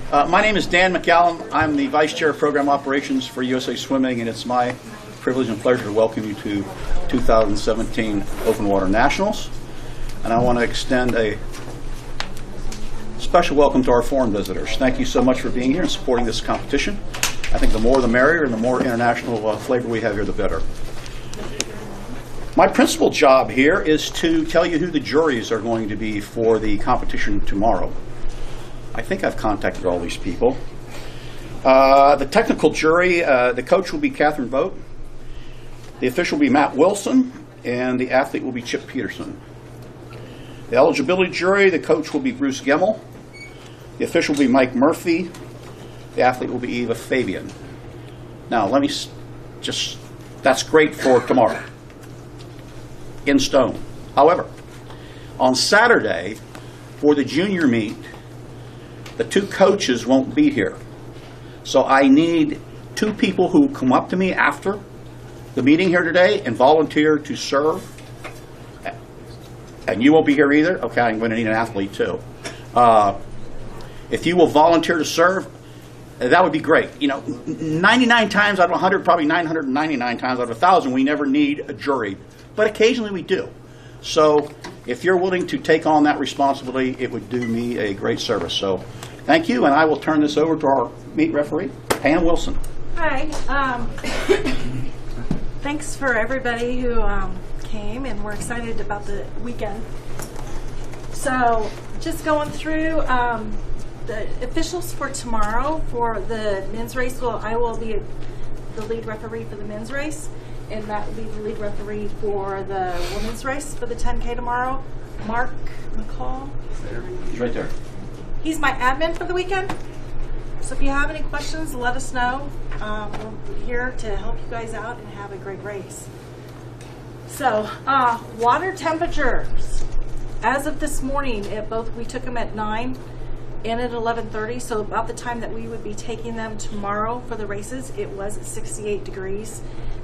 My name is Dan McCallum. I'm the Vice Chair of Program Operations for USA Swimming, and it's my privilege and pleasure to welcome you to 2017 Open Water Nationals. And I want to extend a special welcome to our foreign visitors. Thank you so much for being here and supporting this competition. I think the more the merrier, and the more international flavor we have here, the better. My principal job here is to tell you who the juries are going to be for the competition tomorrow. I think I've contacted all these people. The technical jury, the coach will be Catherine Vogt, the official will be Matt Wilson, and the athlete will be Chip Peterson. The eligibility jury, the coach will be Bruce Gemmel, the official will be Mike Murphy, the athlete will be Eva Fabian. Now, let me just, that's great for tomorrow, in stone. However, on Saturday, for the junior meet, the two coaches won't be here. So I need two people who come up to me after the meeting here today and volunteer to serve. And you won't be here either? Okay, I'm going to need an athlete too. If you will volunteer to serve, that would be great. You know, 99 times out of 100, probably 999 times out of 1,000, we never need a jury. But occasionally we do. So if you're willing to take on that responsibility, it would do me a great service. So thank you, and I will turn this over to our meet referee, Pam Wilson. Hi. Thanks for everybody who came, and we're excited about the weekend. So just going through the officials for tomorrow for the men's race. Well, I will be the lead referee for the men's race, and Matt will be the lead referee for the women's race for the 10K tomorrow. Mark McCall. He's right there. He's my admin for the weekend. So if you have any questions, let us know. We're here to help you guys out and have a great race. So, water temperatures. As of this morning, we took them at 9 and at 11:30. So about the time that we would be taking them tomorrow for the races, it was at 68 degrees.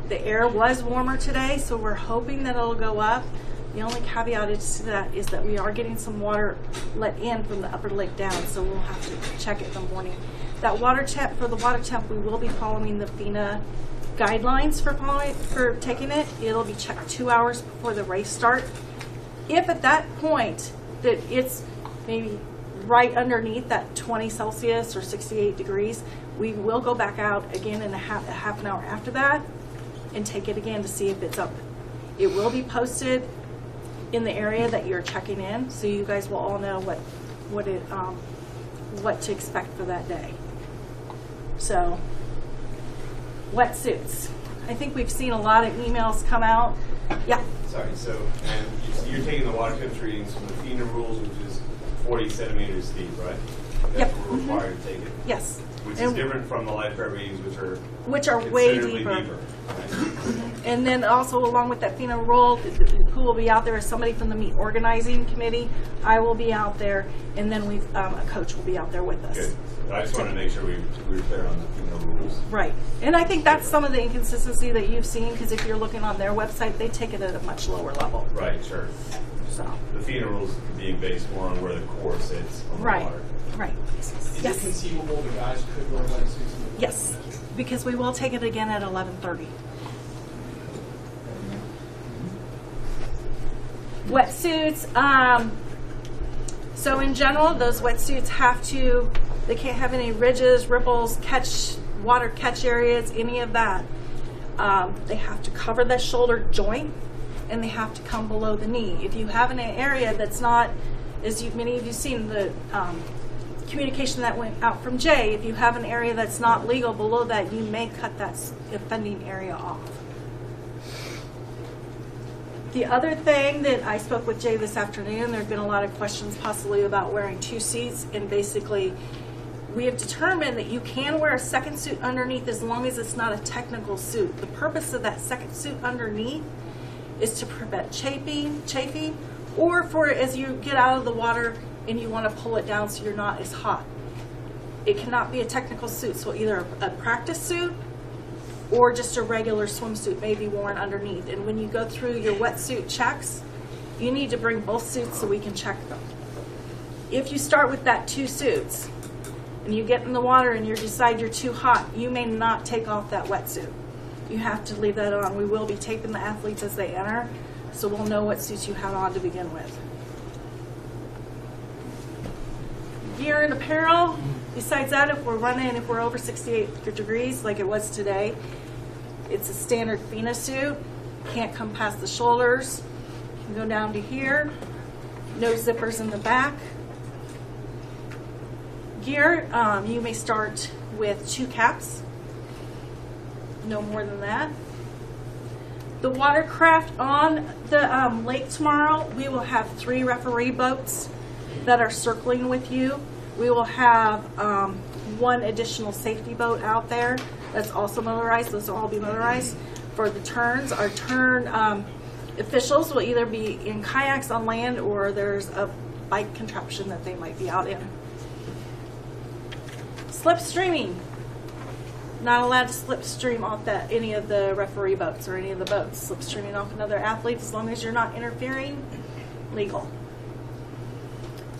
The air was warmer today, so we're hoping that it'll go up. The only caveat to that is that we are getting some water let in from the upper lake down, so we'll have to check it in the morning. That water temp, for the water temp, we will be following the FINA guidelines for taking it. It'll be checked 2 hours before the race start. If at that point that it's maybe right underneath that 20 Celsius or 68 degrees, we will go back out again in a half an hour after that and take it again to see if it's up. It will be posted in the area that you're checking in, so you guys will all know what to expect for that day. So, wetsuits. I think we've seen a lot of emails come out. Yeah. Sorry. So, and you're taking the water temperature readings from the FINA rules, which is 40 centimeters deep, right? That's Yep. what we're required to take it. Yes. Which is different from the lifeguard readings, which are way considerably deeper. Right? And then also along with that FINA rule, who will be out there is somebody from the meet organizing committee. I will be out there, and then a coach will be out there with us. Good. I just wanted to make sure we were clear on the FINA rules. Right. And I think that's some of the inconsistency that you've seen, because if you're looking on their website, they take it at a much lower level. Right, sure. So. The FINA rules being based more on where the core sits on the water. Right. Is it conceivable the guys could wear wetsuits? Yes, because we will take it again at 11:30. Wetsuits. So in general, those wetsuits they can't have any ridges, ripples, water catch areas, any of that. They have to cover the shoulder joint, and they have to come below the knee. If you have an area that's not, many of you seen the communication that went out from Jay, if you have an area that's not legal below that, you may cut that offending area off. The other thing that I spoke with Jay this afternoon, there have been a lot of questions possibly about wearing 2 suits, and basically we have determined that you can wear a second suit underneath as long as it's not a technical suit. The purpose of that second suit underneath is to prevent chafing, or for as you get out of the water and you want to pull it down so you're not as hot. It cannot be a technical suit, so either a practice suit or just a regular swimsuit may be worn underneath. And when you go through your wetsuit checks, you need to bring both suits so we can check them. If you start with that 2 suits, and you get in the water and you decide you're too hot, you may not take off that wetsuit. You have to leave that on. We will be taping the athletes as they enter, so we'll know what suits you have on to begin with. Gear and apparel. Besides that, if we're over 68 degrees like it was today, it's a standard FINA suit. Can't come past the shoulders. You can go down to here. No zippers in the back. Gear, you may start with 2 caps. No more than that. The watercraft on the lake tomorrow, we will have 3 referee boats that are circling with you. We will have 1 additional safety boat out there that's also motorized. Those will all be motorized. For the turns, our turn officials will either be in kayaks on land or there's a bike contraption that they might be out in. Slipstreaming. Not allowed to slipstream off any of the referee boats or any of the boats. Slipstreaming off another athlete, as long as you're not interfering, legal.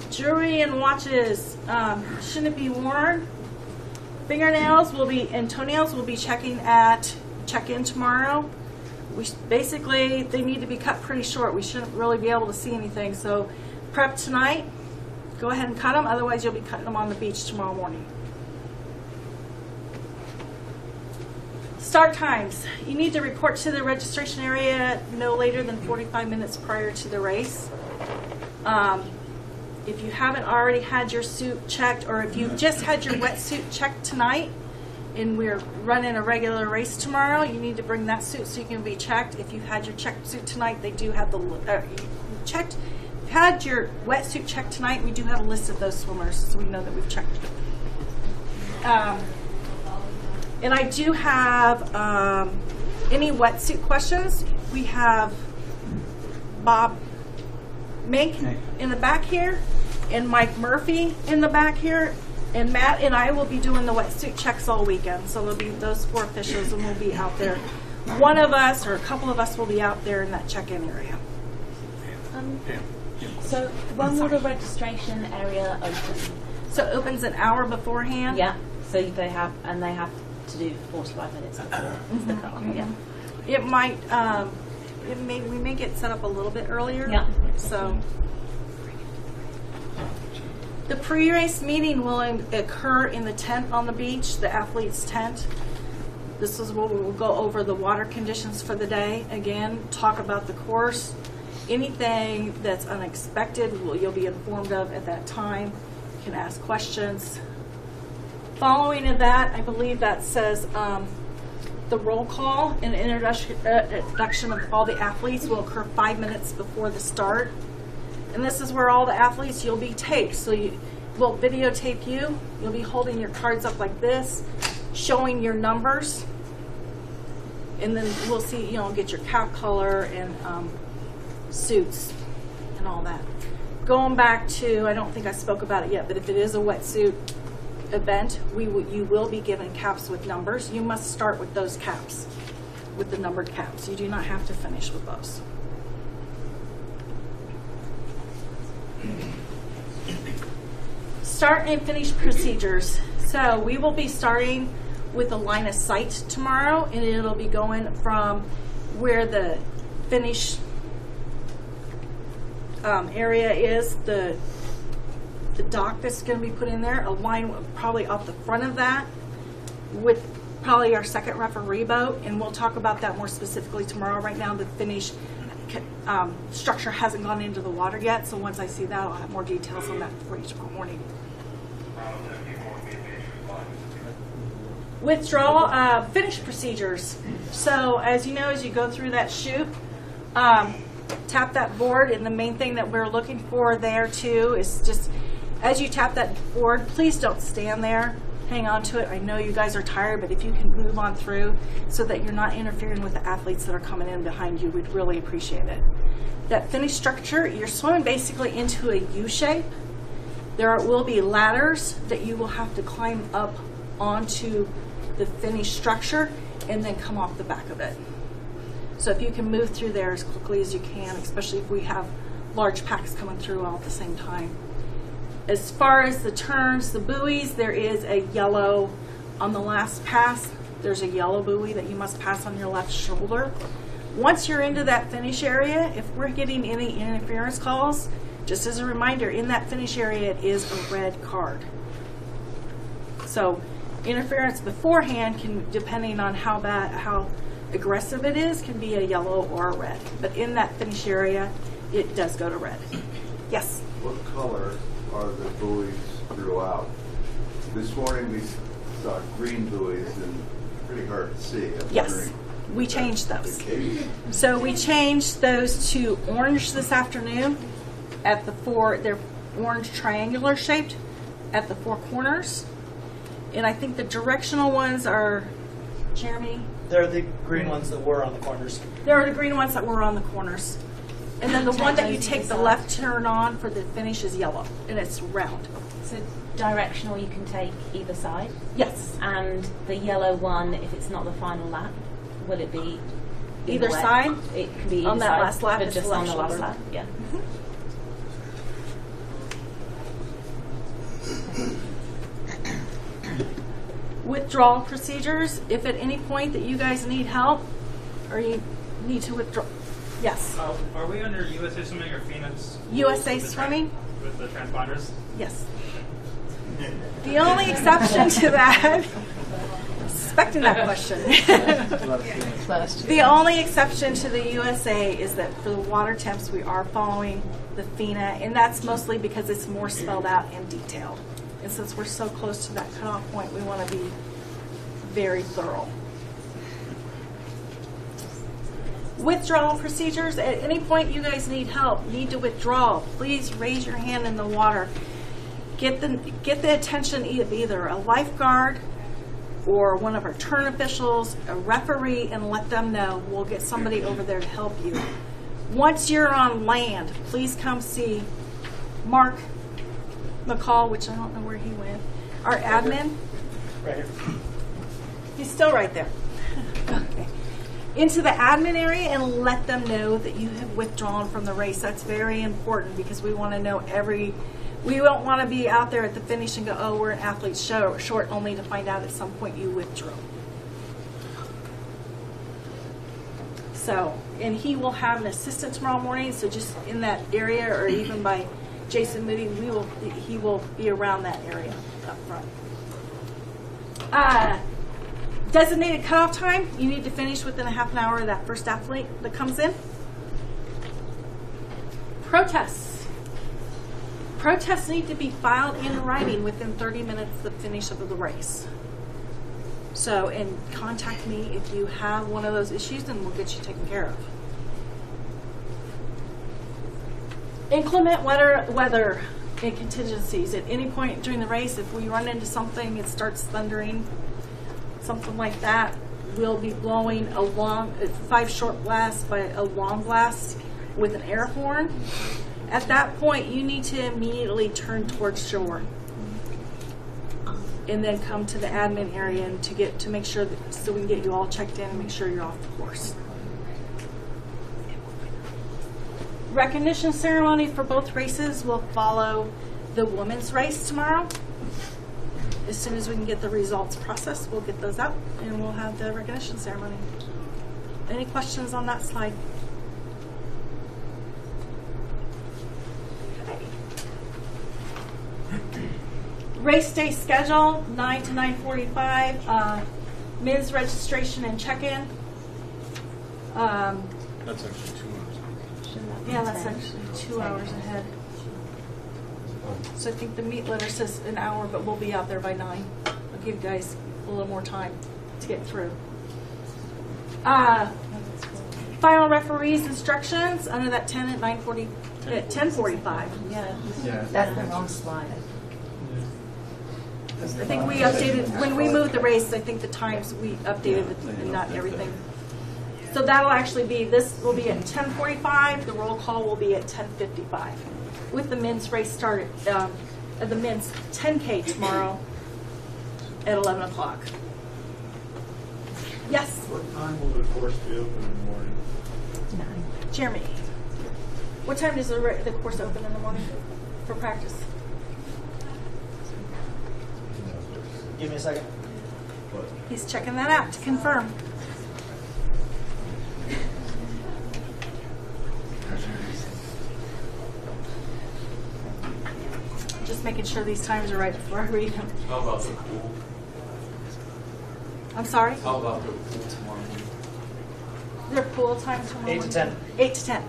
Jewelry and watches shouldn't be worn. Fingernails and toenails will be checking at check-in tomorrow. Basically, they need to be cut pretty short. We shouldn't really be able to see anything. So prep tonight. Go ahead and cut them. Otherwise, you'll be cutting them on the beach tomorrow morning. Start times. You need to report to the registration area no later than 45 minutes prior to the race. If you haven't already had your suit checked, or if you just had your wetsuit checked tonight and we're running a regular race tomorrow, you need to bring that suit so you can be checked. If you've had your checked suit tonight, they do have checked. If you had your wetsuit checked tonight, we do have a list of those swimmers, so we know that we've checked. And I do have any wetsuit questions. We have Bob Mink in the back here, and Mike Murphy in the back here, and Matt and I will be doing the wetsuit checks all weekend. So there'll be those 4 officials, and we'll be out there. One of us or a couple of us will be out there in that check-in area. So when will the registration area open? So it opens an hour beforehand. Yeah. So they have to do 45 minutes before the cut-off. Yeah. It might. We may get set up a little bit earlier. Yeah. So the pre-race meeting will occur in the tent on the beach, the athletes' tent. This is where we'll go over the water conditions for the day. Again, talk about the course. Anything that's unexpected, you'll be informed of at that time. You can ask questions. Following of that, I believe that says the roll call and introduction of all the athletes will occur 5 minutes before the start. And this is where all the athletes, you'll be taped. So we'll videotape you. You'll be holding your cards up like this, showing your numbers. And then we'll see, get your cap color and suits and all that. Going back to, I don't think I spoke about it yet, but if it is a wetsuit event, you will be given caps with numbers. You must start with those caps, with the numbered caps. You do not have to finish with those. Start and finish procedures. So we will be starting with a line of sight tomorrow, and it'll be going from where the finish area is, the dock that's going to be put in there, a line probably off the front of that with probably our second referee boat, and we'll talk about that more specifically tomorrow. Right now the finish structure hasn't gone into the water yet, so once I see that I'll have more details on that for you tomorrow morning. Withdrawal finish procedures. So as you know, as you go through that chute, tap that board, and the main thing that we're looking for there too is just as you tap that board, please don't stand there. Hang on to it. I know you guys are tired, but if you can move on through so that you're not interfering with the athletes that are coming in behind you, we'd really appreciate it. That finish structure, you're swimming basically into a U shape. There will be ladders that you will have to climb up onto the finish structure and then come off the back of it. So if you can move through there as quickly as you can, especially if we have large packs coming through all at the same time. As far as the turns, the buoys, there is a yellow on the last pass. There's a yellow buoy that you must pass on your left shoulder. Once you're into that finish area, if we're getting any interference calls, just as a reminder, in that finish area it is a red card. So interference beforehand can, depending on how aggressive it is, can be a yellow or a red. But in that finish area, it does go to red. Yes? What color are the buoys throughout? This morning we saw green buoys and pretty hard to see. I'm Yes. wondering We if that's changed those. the case. So we changed those to orange this afternoon at the four, they're orange triangular shaped at the four corners. And I think the directional ones are, Jeremy? They're the green ones that were on the corners. There are the green ones that were on the corners. And then the one that you those take either the side. left turn on for the finish is yellow, and it's round. So directional you can take either side, Yes. and the yellow one, if it's not the final lap, will it be Either way? side? It can be On either that side, last lap, but it's just the on left the last shoulder. lap. Yeah. Withdrawal procedures, if at any point that you guys need help or you need to withdraw. Yes. Are we under USA Swimming or Phoenix? USA rules with the Swimming? with the transponders? Yes. The only exception to that, expecting that question. The only exception to the USA is that for the water temps, we are following the FINA, and that's mostly because it's more spelled out and detailed. And since we're so close to that cutoff point, we want to be very thorough. Withdrawal procedures, at any point you guys need help, need to withdraw, please raise your hand in the water. Get the attention of either a lifeguard or one of our turn officials, a referee, and let them know. We'll get somebody over there to help you. Once you're on land, please come see Mark McCall, which I don't know where he went, our admin. Right here. He's still right there. Okay. Into the admin area and let them know that you have withdrawn from the race. That's very important because we want to know we don't want to be out there at the finish and go, oh, we're an athlete short, only to find out at some point you withdrew. So, and he will have an assistant tomorrow morning, so just in that area or even by Jason Moody, he will be around that area up front. Designated cutoff time, you need to finish within a half an hour of that first athlete that comes in. Protests. Protests need to be filed in writing within 30 minutes of the finish of the race. So, and contact me if you have one of those issues and we'll get you taken care of. Inclement weather and contingencies. At any point during the race, if we run into something, it starts thundering, something like that, we'll be blowing a 5 short blasts by a long blast with an air horn. At that point, you need to immediately turn towards shore and then come to the admin area and to make sure that, so we can get you all checked in and make sure you're off the course. Recognition ceremony for both races will follow the women's race tomorrow. As soon as we can get the results processed, we'll get those out and we'll have the recognition ceremony. Any questions on that slide? Race day schedule, 9 to 9:45. Men's registration and check-in. That's actually 2 hours. Yeah, that's actually 2 hours ahead. So I think the meet letter says an hour, but we'll be out there by 9. I'll give you guys a little more time to get through. Final referees instructions under that 10 at 9:40 at 10:45. Yeah. That's the wrong slide. I think we updated when we moved the race. I think the times we updated and not everything. So that'll actually be, this will be at 10:45. The roll call will be at 10:55. With the men's race started, the men's 10K tomorrow at 11 o'clock. Yes, What time will the course be open in the morning? Jeremy. What time does the course open in the morning for practice? Give me a second. He's checking that out to confirm. Just making sure these times are right before I read them. How about the pool? I'm sorry? How about the pool tomorrow? Their pool time tomorrow 8 to 10. 8 to 10.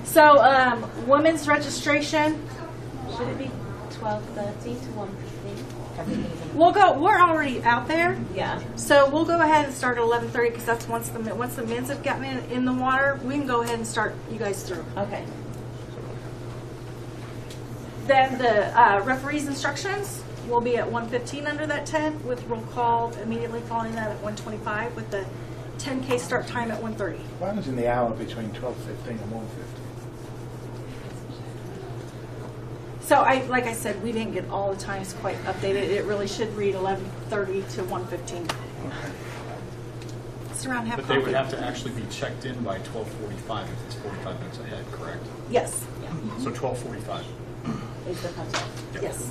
So, women's registration, Should it be 12:30 to 1:15? we're already out there. Yeah. So we'll go ahead and start at 11:30 because that's once the men's have gotten in the water, we can go ahead and start you guys through. Okay. Then the referee's instructions will be at 1:15 under that tent with roll call immediately following that at 1:25 with the 10K start time at 1:30. What happens in the hour between 12:15 and 1:15? So like I said, we didn't get all the times quite updated. It really should read 11:30 to 1:15. It's around half. But they would have to actually be checked in by 12:45 if it's 45 minutes ahead, correct? Yes. So 12:45. Is the cutoff? Yes.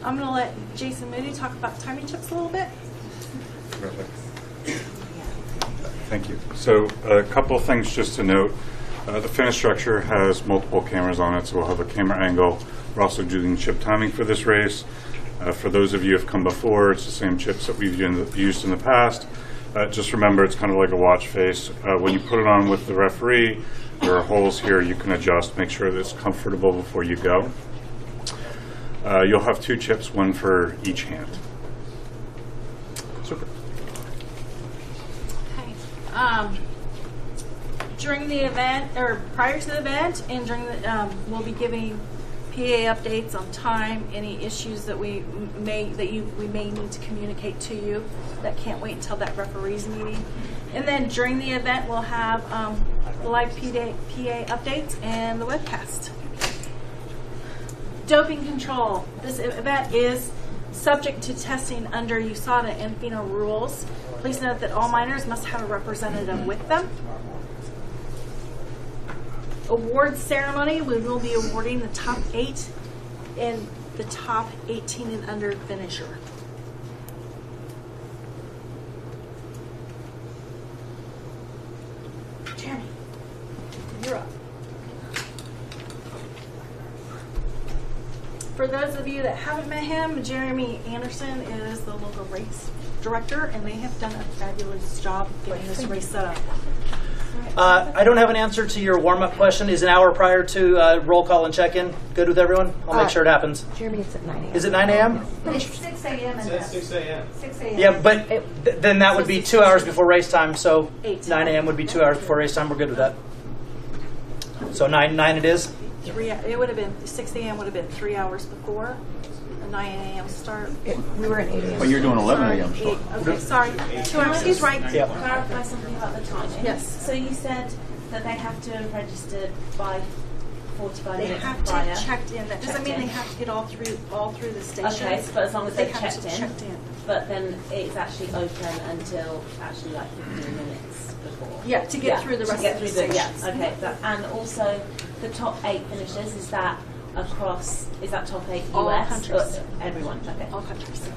I'm going to let Jason Moody talk about timing chips a little bit. Thank you. So a couple of things just to note. The finish structure has multiple cameras on it, so we'll have a camera angle. We're also doing chip timing for this race. For those of you who have come before, it's the same chips that we've used in the past. Just remember, it's kind of like a watch face. When you put it on with the referee, there are holes here you can adjust, make sure that it's comfortable before you go. You'll have 2 chips, one for each hand. Super. Okay. During the event, or prior to the event, and during the, we'll be giving PA updates on time, any issues that we may need to communicate to you that can't wait until that referees meeting. And then during the event, we'll have the live PA updates and the webcast. Doping control. This event is subject to testing under USADA and FINA rules. Please note that all minors must have a representative with them. Award ceremony, we will be awarding the top 8 and the top 18 and under finisher. Jeremy, you're up. For those of you that haven't met him, Jeremy Anderson is the local race director, and they have done a fabulous job getting this race set up. I don't have an answer to your warm-up question. Is an hour prior to roll call and check-in good with everyone? I'll make sure it happens. Jeremy, it's at 9 a.m. Is it 9 a.m.? It's 6 a.m. It says 6 a.m. 6 a.m. Yeah, but then that would be 2 hours before race time, so 8. 9 a.m. would be 2 hours before race time. We're good with that. So 9 it is? It would have been 6 a.m. would have been 3 hours before a 9 a.m. start. We were at 8 a.m. Well, you're doing 11 Sorry, a.m. start. 8. Okay, sorry. 2 hours. He's right. Yeah. Clarify something about the timing. Yes. So you said that they have to have registered by 45 They minutes have to prior. have checked in. That doesn't Checked mean in. they have to get all through the stations. Okay, but as long as they they've have to checked in. checked in. But then it's actually open until actually like 15 minutes before. Yeah, to get through the rest of the stations. Okay, and also the top 8 finishers, is that across, is that top 8 All US? countries. Or everyone, okay. All countries.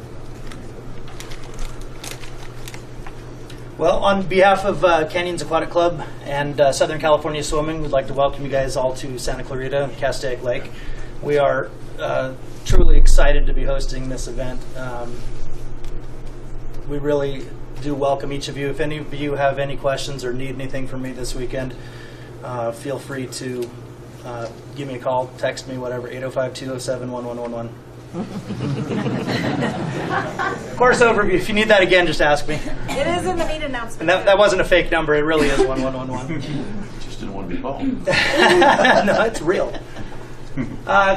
Well, on behalf of Canyons Aquatic Club and Southern California Swimming, we'd like to welcome you guys all to Santa Clarita and Castaic Lake. We are truly excited to be hosting this event. We really do welcome each of you. If any of you have any questions or need anything from me this weekend, feel free to give me a call, text me, whatever, 805-207-1111. Course overview. If you need that again, just ask me. It is in the meet announcement. And that wasn't a fake number. It really is 1111. Just didn't want to be called. No, it's real.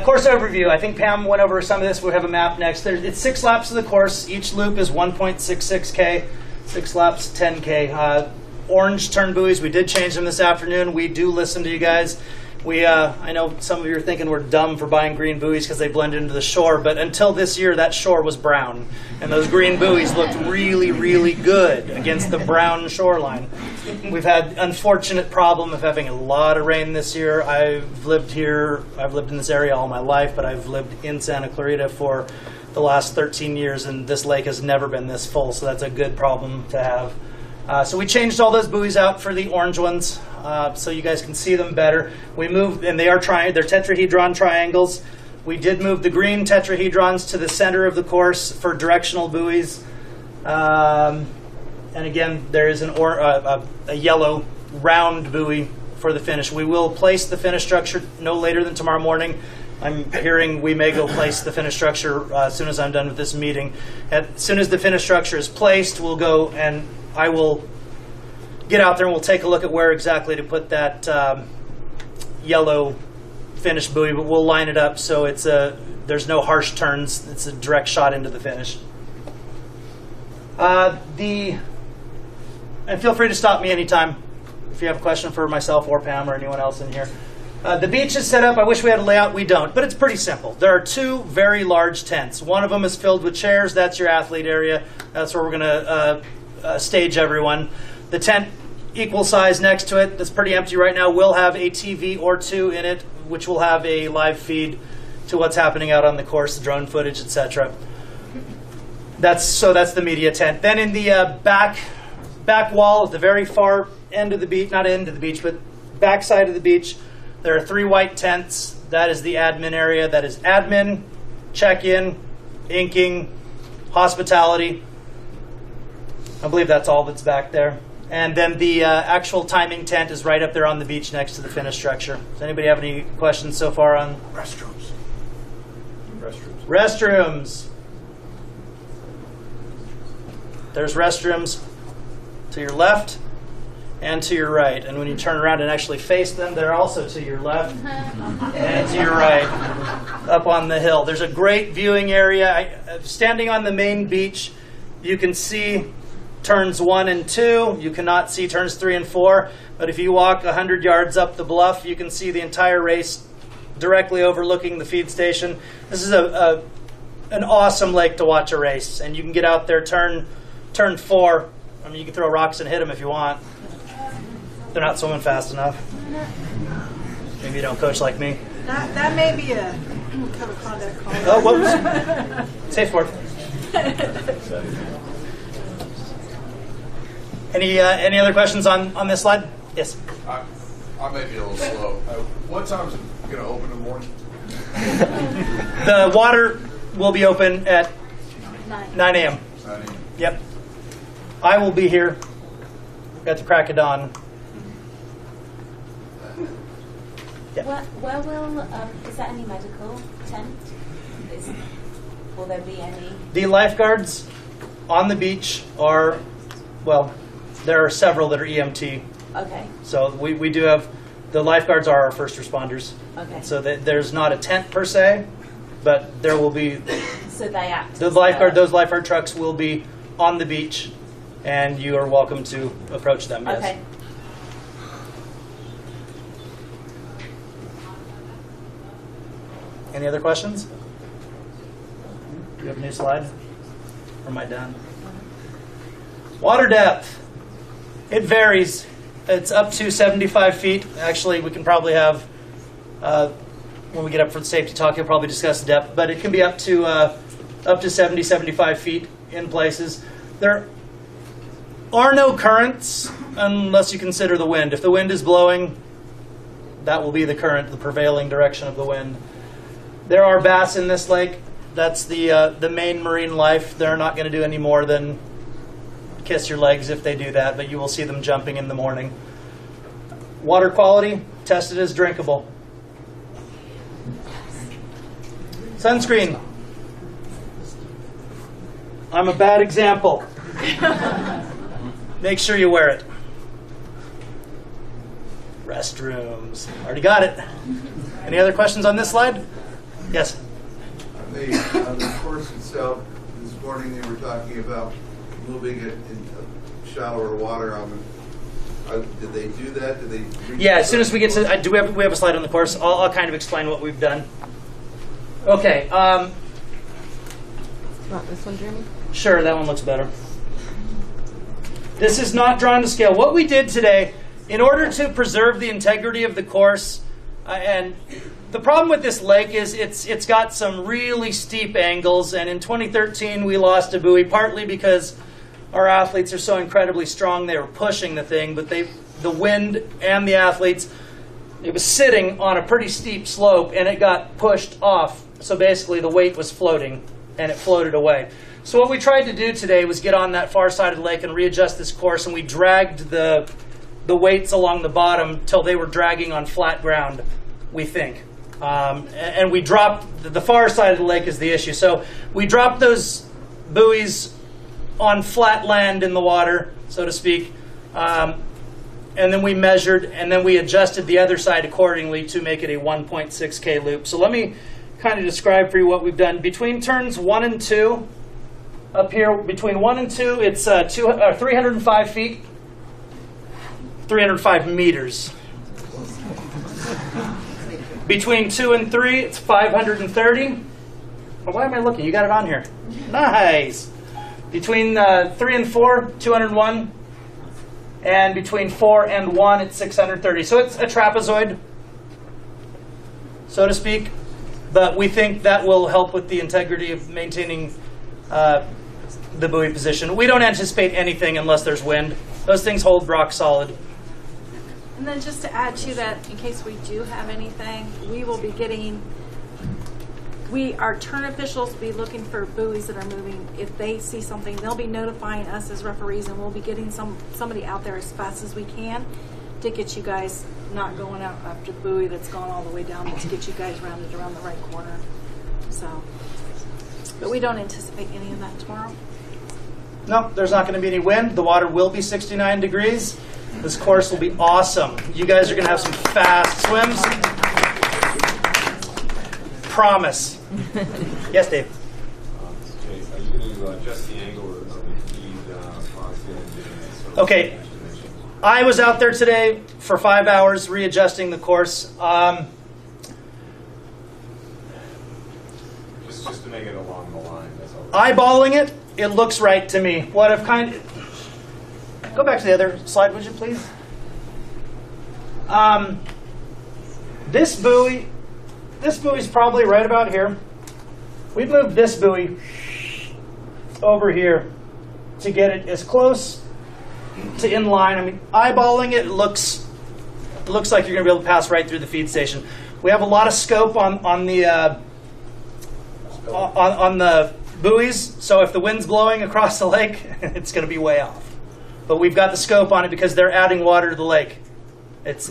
Course overview. I think Pam went over some of this. We'll have a map next. It's 6 laps of the course. Each loop is 1.66K. 6 laps, 10K. Orange turn buoys. We did change them this afternoon. We do listen to you guys. I know some of you are thinking we're dumb for buying green buoys because they blend into the shore, but until this year, that shore was brown, and those green buoys looked really, really good against the brown shoreline. We've had unfortunate problem of having a lot of rain this year. I've lived in this area all my life, but I've lived in Santa Clarita for the last 13 years, and this lake has never been this full, so that's a good problem to have. So we changed all those buoys out for the orange ones, so you guys can see them better. We moved, and they're tetrahedron triangles. We did move the green tetrahedrons to the center of the course for directional buoys. And again, there is a yellow round buoy for the finish. We will place the finish structure no later than tomorrow morning. I'm hearing we may go place the finish structure as soon as I'm done with this meeting. As soon as the finish structure is placed, we'll go and I will get out there and we'll take a look at where exactly to put that yellow finish buoy, but we'll line it up so there's no harsh turns. It's a direct shot into the finish. And feel free to stop me anytime if you have a question for myself or Pam or anyone else in here. The beach is set up. I wish we had a layout. We don't, but it's pretty simple. There are two very large tents. One of them is filled with chairs. That's your athlete area. That's where we're going to stage everyone. The tent, equal size next to it, that's pretty empty right now, will have a TV or two in it, which will have a live feed to what's happening out on the course, the drone footage, etc. That's the media tent. Then in the back wall at the very far end of the beach, not end of the beach, but back side of the beach, there are 3 white tents. That is the admin area. That is admin, check-in, inking, hospitality. I believe that's all that's back there. And then the actual timing tent is right up there on the beach next to the finish structure. Does anybody have any questions so far on Restrooms. restrooms? There's restrooms to your left and to your right. And when you turn around and actually face them, they're also to your left and to your right, up on the hill. There's a great viewing area. Standing on the main beach, you can see turns 1 and 2. You cannot see turns 3 and 4. But if you walk 100 yards up the bluff, you can see the entire race directly overlooking the feed station. This is an awesome lake to watch a race. And you can get out there, turn 4. I mean, you can throw rocks and hit them if you want. They're not swimming fast enough. Maybe you don't coach like me. That may be a code of conduct call. Oh, whoops. Safe word. Any other questions on this slide? Yes. I may be a little slow. What time is it going to open in the morning? The water will be open at 9 a.m. 9 a.m. Yep. I will be here at the crack of dawn. Yep. Where will, is there any medical tent? Will there be any? The lifeguards on the beach are, well, there are several that are EMT. Okay. So we do have, the lifeguards are our first responders. Okay. So there's not a tent per se, but there will be. So they act. Those lifeguard trucks will be on the beach, and you are welcome to approach them. Yes. Okay. Any other questions? Do you have a new slide? Or am I done? Water depth. It varies. It's up to 75 feet. Actually, we can probably have, when we get up for the safety talk, you'll probably discuss the depth, but it can be up to 70, 75 feet in places. There are no currents unless you consider the wind. If the wind is blowing, that will be the current, the prevailing direction of the wind. There are bass in this lake. That's the main marine life. They're not going to do any more than kiss your legs if they do that, but you will see them jumping in the morning. Water quality, tested as drinkable. Sunscreen. I'm a bad example. Make sure you wear it. Restrooms. Already got it. Any other questions on this slide? Yes. On the course itself, this morning they were talking about moving it into shallower water on the Did they do that? Did they? Yeah, as soon as we get to, we have a slide on the course. I'll kind of explain what we've done. Okay. Want this one, Jeremy? Sure, that one looks better. This is not drawn to scale. What we did today, in order to preserve the integrity of the course, and the problem with this lake is it's got some really steep angles, and in 2013 we lost a buoy, partly because our athletes are so incredibly strong they were pushing the thing, but the wind and the athletes, it was sitting on a pretty steep slope and it got pushed off. So basically the weight was floating and it floated away. So what we tried to do today was get on that far side of the lake and readjust this course, and we dragged the weights along the bottom till they were dragging on flat ground, we think. And we dropped, the far side of the lake is the issue. So we dropped those buoys on flat land in the water, so to speak, and then we measured, and then we adjusted the other side accordingly to make it a 1.6K loop. So let me kind of describe for you what we've done. Between turns 1 and 2, up here, between 1 and 2, it's 305 feet, 305 meters. Between 2 and 3, it's 530. Oh, why am I looking? You got it on here. Nice. Between 3 and 4, 201. And between 4 and 1, it's 630. So it's a trapezoid, so to speak. But we think that will help with the integrity of maintaining the buoy position. We don't anticipate anything unless there's wind. Those things hold rock solid. And then just to add to that, in case we do have anything, we will be getting, our turn officials will be looking for buoys that are moving. If they see something, they'll be notifying us as referees, and we'll be getting somebody out there as fast as we can to get you guys not going out after the buoy that's gone all the way down, but to get you guys rounded around the right corner. So, but we don't anticipate any of that tomorrow. No, there's not going to be any wind. The water will be 69 degrees. This course will be awesome. You guys are going to have some fast swims. Promise. Yes, Dave? Jay, are you going to adjust the angle of the feed? Okay. I was out there today for 5 hours readjusting the course. Just to make it along the line, that's all. Eyeballing it, it looks right to me. What I've go back to the other slide, would you please? This buoy's probably right about here. We've moved this buoy over here to get it as close to in line. I mean, eyeballing it, it looks like you're going to be able to pass right through the feed station. We have a lot of scope on the buoys, so if the wind's blowing across the lake, it's going to be way off. But we've got the scope on it because they're adding water to the lake. It's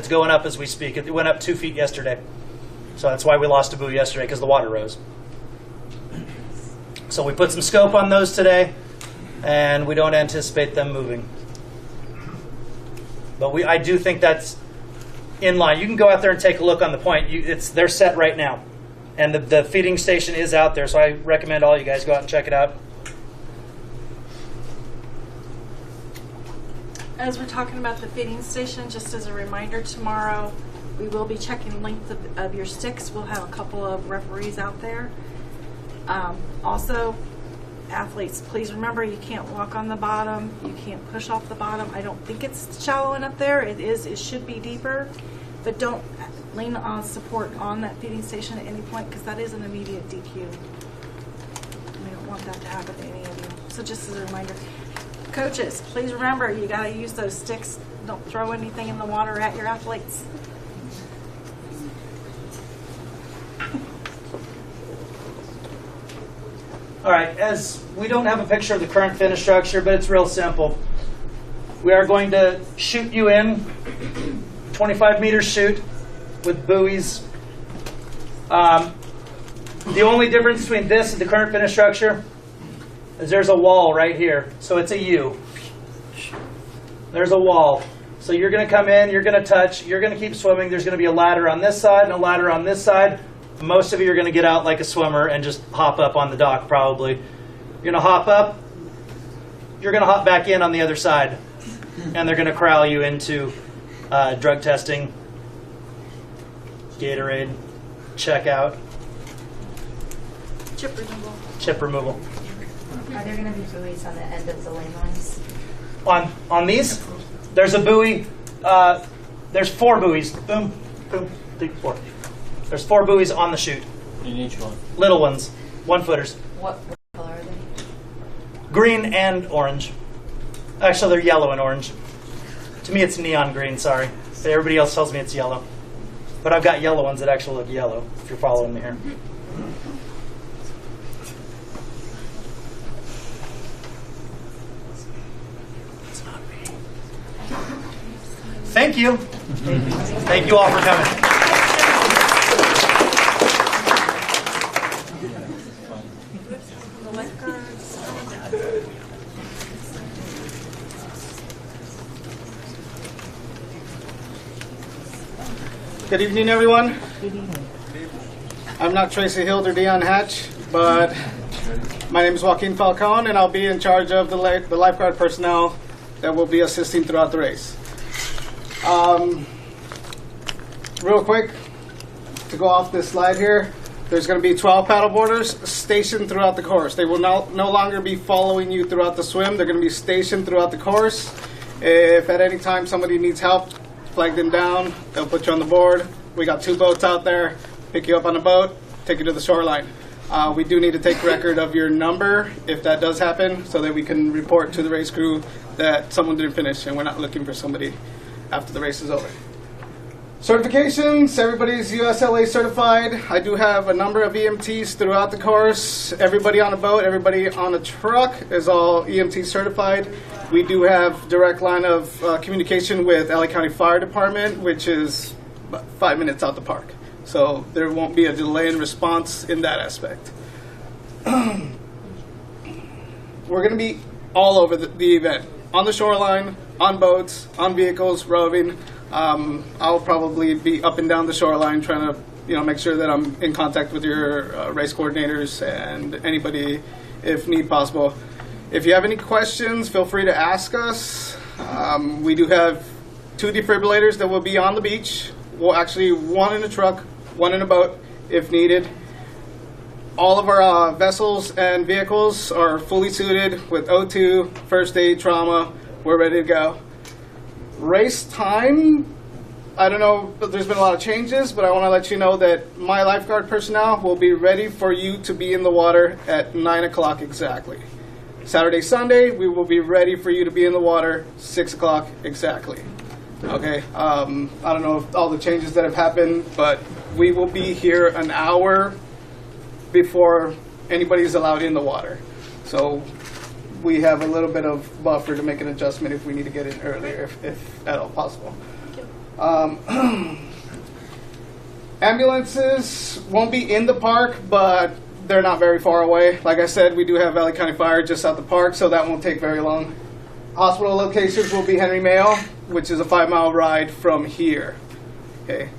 going up as we speak. It went up 2 feet yesterday. So that's why we lost a buoy yesterday, because the water rose. So we put some scope on those today, and we don't anticipate them moving. But I do think that's in line. You can go out there and take a look on the point. They're set right now. And the feeding station is out there, so I recommend all you guys go out and check it out. As we're talking about the feeding station, just as a reminder, tomorrow we will be checking length of your sticks. We'll have a couple of referees out there. Also, athletes, please remember you can't walk on the bottom. You can't push off the bottom. I don't think it's shallow enough there. It should be deeper, but don't lean on support on that feeding station at any point, because that is an immediate DQ. We don't want that to happen to any of you. So just as a reminder. Coaches, please remember, you got to use those sticks. Don't throw anything in the water at your athletes. All right, as we don't have a picture of the current finish structure, but it's real simple. We are going to shoot you in, 25-meter chute with buoys. The only difference between this and the current finish structure is there's a wall right here. So it's a U. There's a wall. So you're going to come in, you're going to touch, you're going to keep swimming. There's going to be a ladder on this side and a ladder on this side. Most of you are going to get out like a swimmer and just hop up on the dock probably. You're going to hop up. You're going to hop back in on the other side. and they're going to corral you into drug testing, Gatorade, checkout, chip removal. Are there going to be buoys on the end of the lane lines? On these, there's a buoy. There's 4 buoys. Boom, boom, 3, 4. There's 4 buoys on the chute. In each one. Little ones, 1-footers. What color are they? Green and orange. Actually, they're yellow and orange. To me, it's neon green, sorry. Everybody else tells me it's yellow. But I've got yellow ones that actually look yellow, if you're following me here. It's not me. Thank you. Thank you all for coming. Good evening, everyone. I'm not Tracy Hild or Dion Hatch, but my name is Joaquin Falcon, and I'll be in charge of the lifeguard personnel that will be assisting throughout the race. Real quick, to go off this slide here, there's going to be 12 paddleboarders stationed throughout the course. They will no longer be following you throughout the swim. They're going to be stationed throughout the course. If at any time somebody needs help, flag them down, they'll put you on the board. We got 2 boats out there, pick you up on a boat, take you to the shoreline. We do need to take record of your number if that does happen, so that we can report to the race crew that someone didn't finish and we're not looking for somebody after the race is over. Certifications, everybody's USLA certified. I do have a number of EMTs throughout the course. Everybody on a boat, everybody on a truck is all EMT certified. We do have direct line of communication with LA County Fire Department, which is about 5 minutes out the park. So there won't be a delay in response in that aspect. We're going to be all over the event. On the shoreline, on boats, on vehicles, roving. I'll probably be up and down the shoreline trying to make sure that I'm in contact with your race coordinators and anybody if need possible. If you have any questions, feel free to ask us. We do have 2 defibrillators that will be on the beach. Well, actually, 1 in a truck, 1 in a boat if needed. All of our vessels and vehicles are fully suited with O2, first aid, trauma. We're ready to go. Race time, I don't know, but there's been a lot of changes, but I want to let you know that my lifeguard personnel will be ready for you to be in the water at 9 o'clock exactly. Saturday, Sunday, we will be ready for you to be in the water 6 o'clock exactly. Okay, I don't know if all the changes that have happened, but we will be here an hour before anybody's allowed in the water. So we have a little bit of buffer to make an adjustment if we need to get in earlier, if at all possible. Ambulances won't be in the park, but they're not very far away. Like I said, we do have LA County Fire just out the park, so that won't take very long. Hospital locations will be Henry Mayo, which is a 5-mile ride from here. Okay.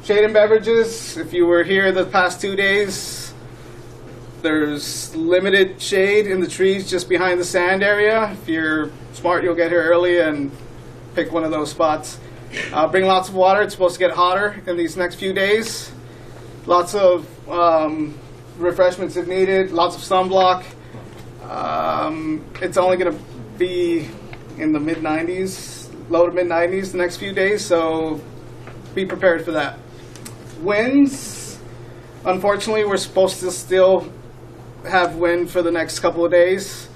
Shade and beverages, if you were here the past 2 days, there's limited shade in the trees just behind the sand area. If you're smart, you'll get here early and pick one of those spots. Bring lots of water. It's supposed to get hotter in these next few days. Lots of refreshments if needed. Lots of sunblock. It's only going to be in the mid-90s, low to mid-90s the next few days, so be prepared for that. Winds, unfortunately, we're supposed to still have wind for the next couple of days.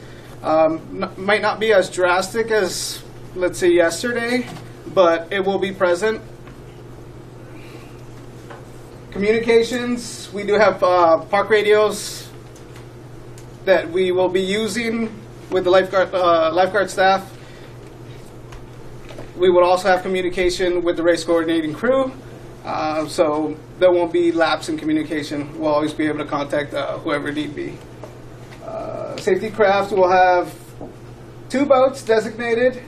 Might not be as drastic as, let's say, yesterday, but it will be present. Communications, we do have park radios that we will be using with the lifeguard staff. We will also have communication with the race coordinating crew, so there won't be lapse in communication. We'll always be able to contact whoever need be. Safety craft will have 2 boats designated,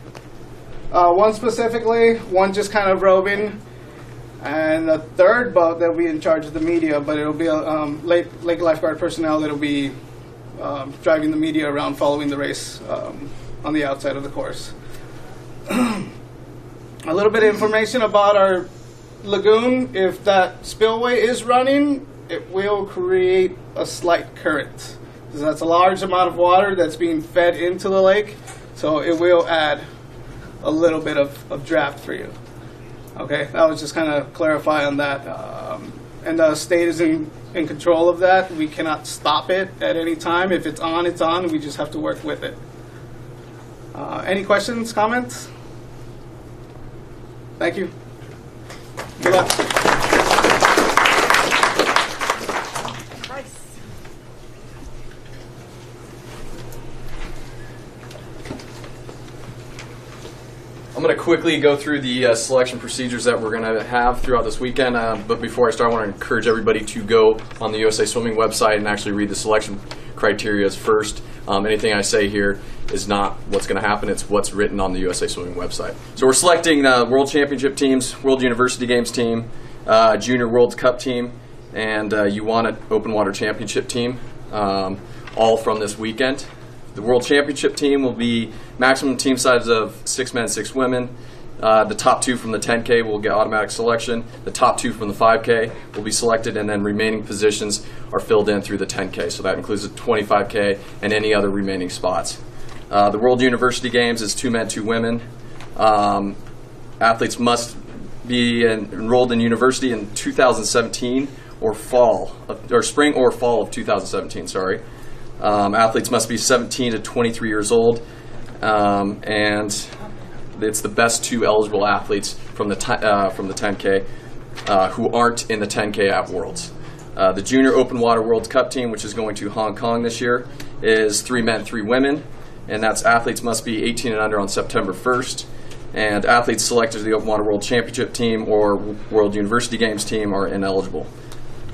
1 specifically, 1 just kind of roving, and the 3rd boat that will be in charge of the media, but it'll be lake lifeguard personnel that'll be driving the media around following the race on the outside of the course. A little bit of information about our lagoon. If that spillway is running, it will create a slight current. So that's a large amount of water that's being fed into the lake, so it will add a little bit of draft for you. Okay, that was just kind of clarify on that. And the state is in control of that. We cannot stop it at any time. If it's on, it's on. We just have to work with it. Any questions, comments? Thank you. Good luck. I'm going to quickly go through the selection procedures that we're going to have throughout this weekend. But before I start, I want to encourage everybody to go on the USA Swimming website and actually read the selection criteria first. Anything I say here is not what's going to happen. It's what's written on the USA Swimming website. So we're selecting World Championship teams, World University Games team, Junior World Cup team, and UWANA Open Water Championship team, all from this weekend. The World Championship team will be maximum team size of 6 men, 6 women. The top 2 from the 10K will get automatic selection. The top 2 from the 5K will be selected, and then remaining positions are filled in through the 10K. So that includes the 25K and any other remaining spots. The World University Games is 2 men, 2 women. Athletes must be enrolled in university in 2017 or spring or fall of 2017. Sorry. Athletes must be 17 to 23 years old, and it's the best 2 eligible athletes from the 10K who aren't in the 10K at Worlds. The Junior Open Water World Cup team, which is going to Hong Kong this year, is 3 men, 3 women, and that's athletes must be 18 and under on September 1st. And athletes selected to the Open Water World Championship team or World University Games team are ineligible.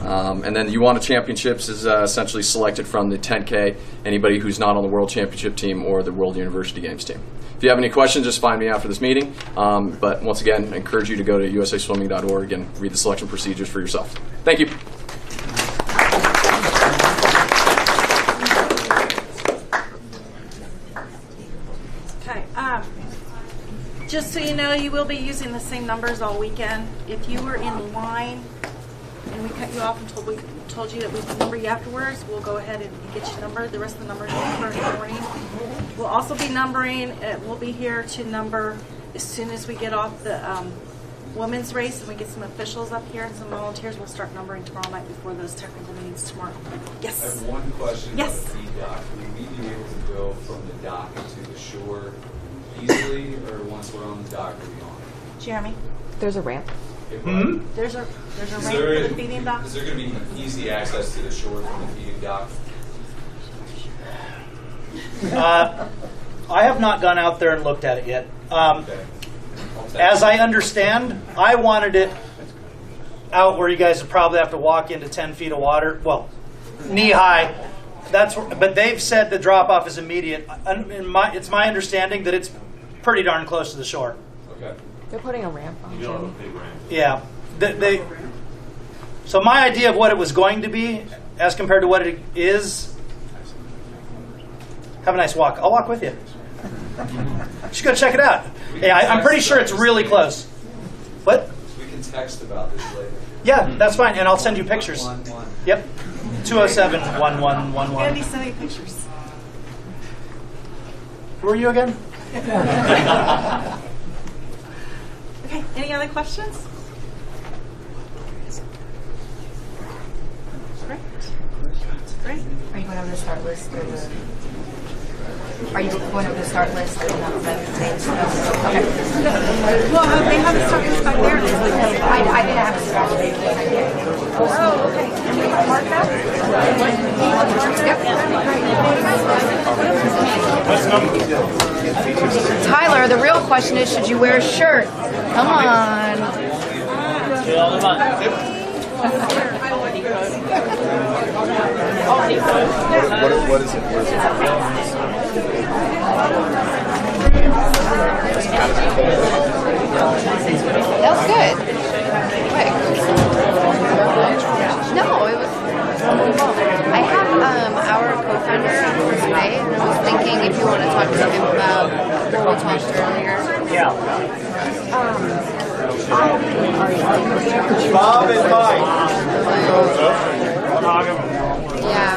And then the UWANA Championships is essentially selected from the 10K, anybody who's not on the World Championship team or the World University Games team. If you have any questions, just find me after this meeting. But once again, I encourage you to go to usaswimming.org and read the selection procedures for yourself. Thank you. Okay. Just so you know, you will be using the same numbers all weekend. If you were in line and we cut you off and told you that we would number you afterwards, we'll go ahead and get you numbered. The rest of the numbers will number in the morning. We'll also be numbering. We'll be here to number as soon as we get off the women's race and we get some officials up here and some volunteers. We'll start numbering tomorrow night before those technical meetings tomorrow. Yes? I have one question yes. about the dock. Will we be able to go from the dock to the shore easily, or once we're on the dock, are we on? Jeremy? There's a ramp. Mm-hmm. There's a ramp for the feeding dock. Is there going to be easy access to the shore from the feeding dock? I have not gone out there and looked at it yet. As I understand, I wanted it out where you guys would probably have to walk into 10 feet of water. Well, knee high. But they've said the drop off is immediate. It's my understanding that it's pretty darn close to the shore. Okay. They're putting a ramp on. You don't have a big ramp. Yeah. So my idea of what it was going to be, as compared to what it is, have a nice walk. I'll walk with you. Just go check it out. Yeah, I'm pretty sure it's really close. What? We can text about this later. Yeah, that's fine, and I'll send you pictures. Yep. 207-1111. Andy, send me pictures. Who are you again? Okay, any other questions? Great. Great. Are you going over the start list? Are you going over the start list? Okay. Well, they have a start list back there. I didn't have a start list. Oh, okay. Can we mark that? Yep. Tyler, the real question is, should you wear a shirt? Come on. What is it? That was good. Quick. No, it was. I have our co-founder on first day, and I was thinking if you want to talk to him about Bob and Mike. Yeah.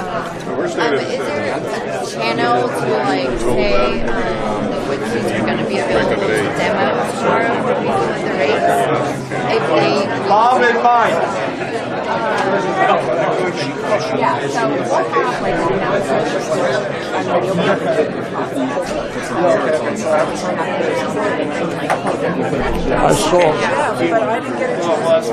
Is there a channel to like say the Wetsuits are going to be available to demo tomorrow when we do the race? If they Bob and Mike. Yeah, so we'll have like an announcement and then you'll be able to get your I saw. Yeah, but I didn't get a chance.